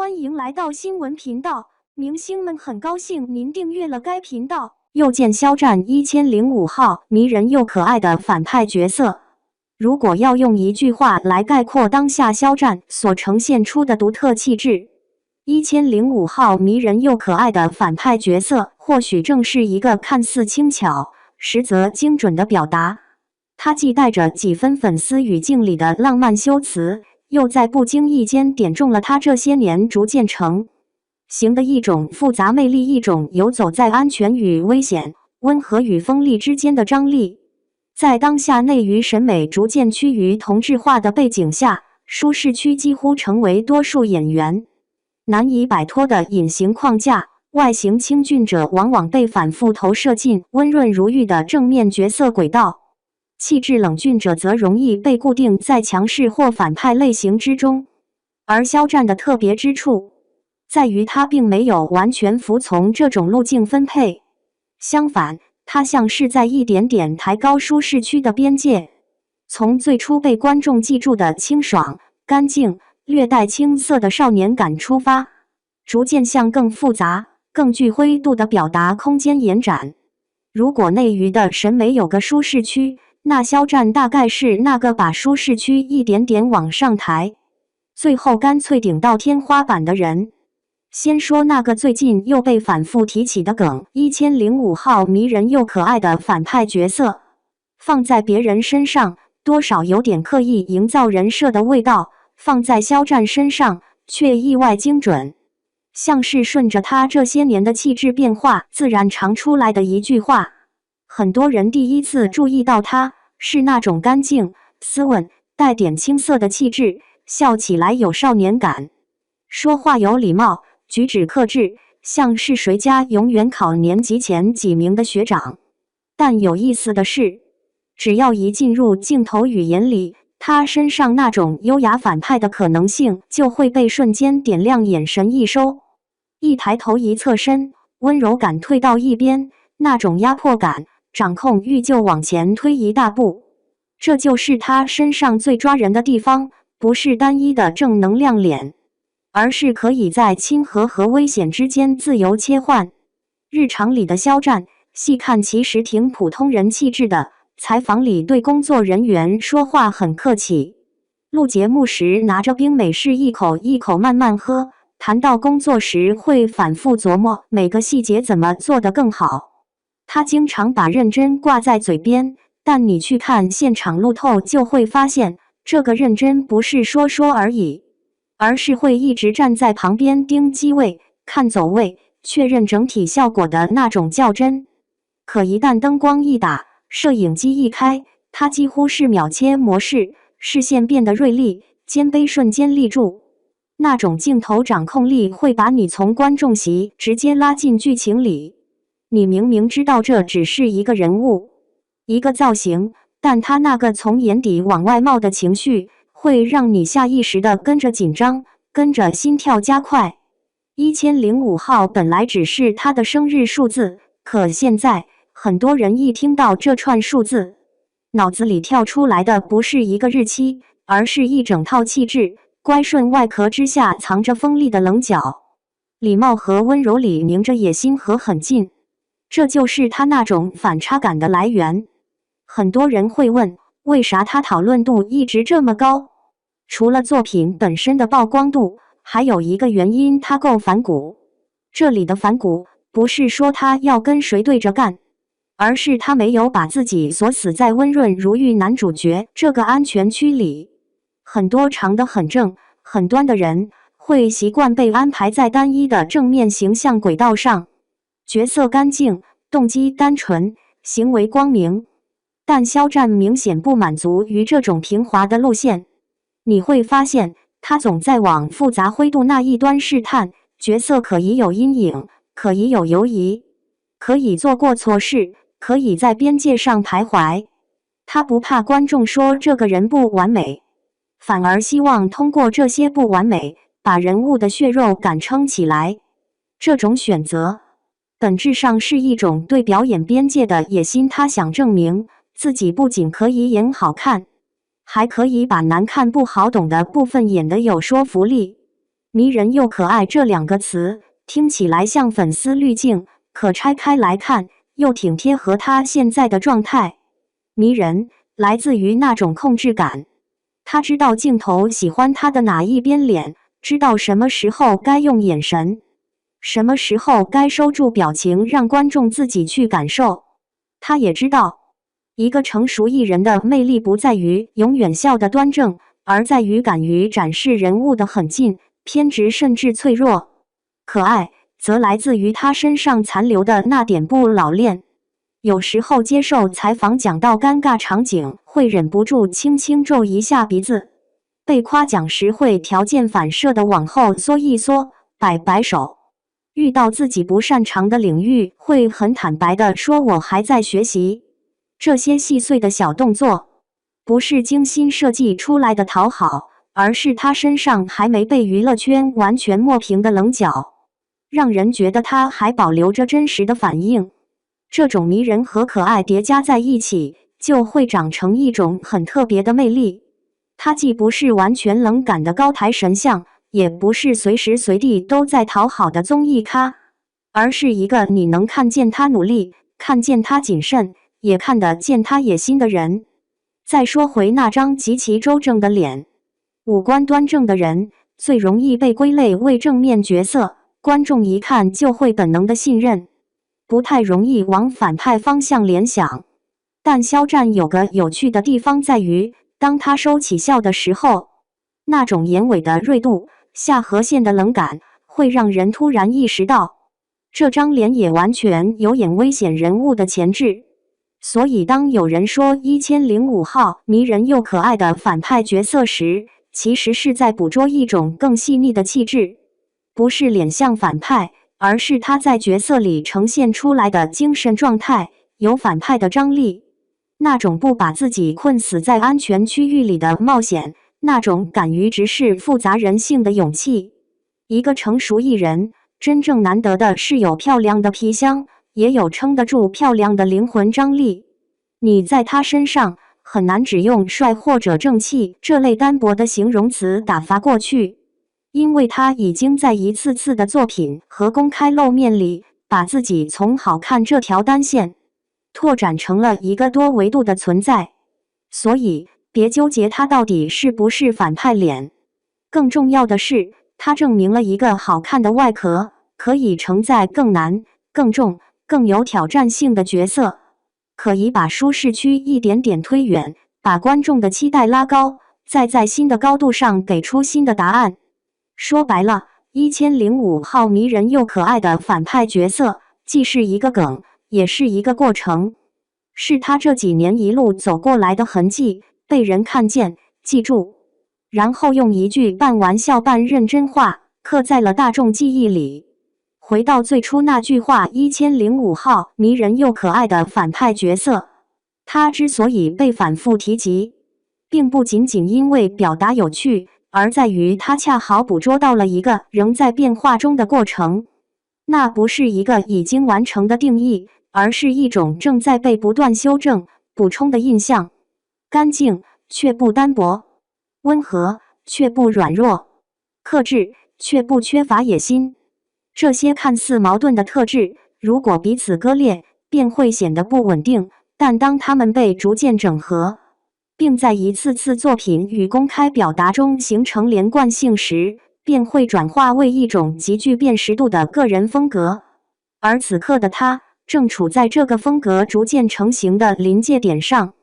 欢迎来到新闻频道，明星们很高兴您订阅了该频道。又见肖战1005号，迷人又可爱的反派角色。如果要用一句话来概括当下肖战所呈现出的独特气质，1005号迷人又可爱的反派角色，或许正是一个看似轻巧，实则精准的表达。他既带着几分粉丝语境里的浪漫修辞，又在不经意间点中了他这些年逐渐成型的一种复杂魅力，一种游走在安全与危险、温和与锋利之间的张力。在当下内娱审美逐渐趋于同质化的背景下，舒适区几乎成为多数演员难以摆脱的隐形框架。外形清俊者往往被反复投射进温润如玉的正面角色轨道，气质冷峻者则容易被固定在强势或反派类型之中。而肖战的特别之处在于他并没有完全服从这种路径分配，相反，他像是在一点点抬高舒适区的边界，从最初被观众记住的清爽、干净、略带青涩的少年感出发，逐渐向更复杂、更具灰度的表达空间延展。如果内娱的审美有个舒适区，那肖战大概是那个把舒适区一点点往上抬，最后干脆顶到天花板的人。先说那个最近又被反复提起的梗，1005号迷人又可爱的反派角色，放在别人身上多少有点刻意营造人设的味道，放在肖战身上却意外精准，像是顺着他这些年的气质变化自然常出来的一句话。很多人第一次注意到他是那种干净、斯文、带点青涩的气质，笑起来有少年感，说话有礼貌，举止克制，像是谁家永远考年级前几名的学长。但有意思的是，只要一进入镜头语言里，他身上那种优雅反派的可能性就会被瞬间点亮，眼神一收，一抬头一侧身，温柔感退到一边，那种压迫感、掌控欲就往前推一大步。这就是他身上最抓人的地方，不是单一的正能量脸，而是可以在亲和和危险之间自由切换。日常里的肖战，细看其实挺普通人气质的，采访里对工作人员说话很客气，录节目时拿着冰美式一口一口慢慢喝，谈到工作时会反复琢磨每个细节怎么做得更好。他经常把认真挂在嘴边，但你去看现场路透就会发现，这个认真不是说说而已，而是会一直站在旁边盯机位、看走位，确认整体效果的那种较真。可一旦灯光一打，摄影机一开，他几乎是秒切模式，视线变得锐利，肩背瞬间立住。那种镜头掌控力会把你从观众席直接拉进剧情里。你明明知道这只是一个人物、一个造型，但他那个从眼底往外冒的情绪，会让你下意识地跟着紧张，跟着心跳加快。1005号本来只是他的生日数字，可现在很多人一听到这串数字，脑子里跳出来的不是一个日期，而是一整套气质。乖顺外壳之下藏着锋利的棱角，礼貌和温柔里凝着野心和狠劲，这就是他那种反差感的来源。很多人会问，为啥他讨论度一直这么高？除了作品本身的曝光度，还有一个原因，他够反骨。这里的反骨不是说他要跟谁对着干，而是他没有把自己锁死在温润如玉男主角这个安全区里。很多长得很正、很端的人会习惯被安排在单一的正面形象轨道上，角色干净，动机单纯，行为光明。但肖战明显不满足于这种平滑的路线，你会发现他总在往复杂灰度那一端试探。角色可以有阴影，可以有犹疑，可以做过错事，可以在边界上徘徊。他不怕观众说这个人不完美，反而希望通过这些不完美，把人物的血肉感撑起来。这种选择本质上是一种对表演边界的野心，他想证明自己不仅可以演好看，还可以把难看不好懂的部分演得有说服力。迷人又可爱这两个词听起来像粉丝滤镜，可拆开来看，又挺贴合他现在的状态。迷人来自于那种控制感，他知道镜头喜欢他的哪一边脸，知道什么时候该用眼神，什么时候该收住表情，让观众自己去感受。他也知道，一个成熟艺人的魅力不在于永远笑得端正，而在于敢于展示人物的狠劲、偏执甚至脆弱。可爱则来自于他身上残留的那点不老练。有时候接受采访讲到尴尬场景，会忍不住轻轻皱一下鼻子；被夸奖时会条件反射地往后缩一缩，摆摆手；遇到自己不擅长的领域，会很坦白地说我还在学习。这些细碎的小动作，不是精心设计出来的讨好，而是他身上还没被娱乐圈完全抹平的棱角，让人觉得他还保留着真实的反应。这种迷人和可爱叠加在一起，就会长成一种很特别的魅力。他既不是完全冷感的高台神像，也不是随时随地都在讨好的综艺咖，而是一个你能看见他努力，看见他谨慎，也看得见他野心的人。再说回那张极其周正的脸，五官端正的人最容易被归类为正面角色，观众一看就会本能的信任，不太容易往反派方向联想。但肖战有个有趣的地方在于，当他收起笑的时候，那种眼尾的锐度、下颌线的冷感，会让人突然意识到，这张脸也完全有演危险人物的潜质。所以当有人说1005号迷人又可爱的反派角色时，其实是在捕捉一种更细腻的气质，不是脸像反派，而是他在角色里呈现出来的精神状态，有反派的张力，那种不把自己困死在安全区域里的冒险，那种敢于直视复杂人性的勇气。一个成熟艺人，真正难得的是有漂亮的皮箱，也有撑得住漂亮的灵魂张力。你在他身上很难只用帅或者正气这类单薄的形容词打发过去，因为他已经在一次次的作品和公开露面里，把自己从好看这条单线拓展成了一个多维度的存在。所以别纠结他到底是不是反派脸，更重要的是，他证明了一个好看的外壳可以承载更难、更重、更有挑战性的角色，可以把舒适区一点点推远，把观众的期待拉高，再在新的高度上给出新的答案。说白了，1005号迷人又可爱的反派角色，既是一个梗，也是一个过程，是他这几年一路走过来的痕迹，被人看见、记住，然后用一句半玩笑半认真话刻在了大众记忆里。回到最初那句话，1005号迷人又可爱的反派角色，他之所以被反复提及，并不仅仅因为表达有趣，而在于他恰好捕捉到了一个仍在变化中的过程。那不是一个已经完成的定义，而是一种正在被不断修正、补充的印象。干净却不单薄，温和却不软弱，克制却不缺乏野心。这些看似矛盾的特质，如果彼此割裂，便会显得不稳定，但当它们被逐渐整合，并在一次次作品与公开表达中形成连贯性时，便会转化为一种极具辨识度的个人风格。而此刻的他，正处在这个风格逐渐成型的临界点上。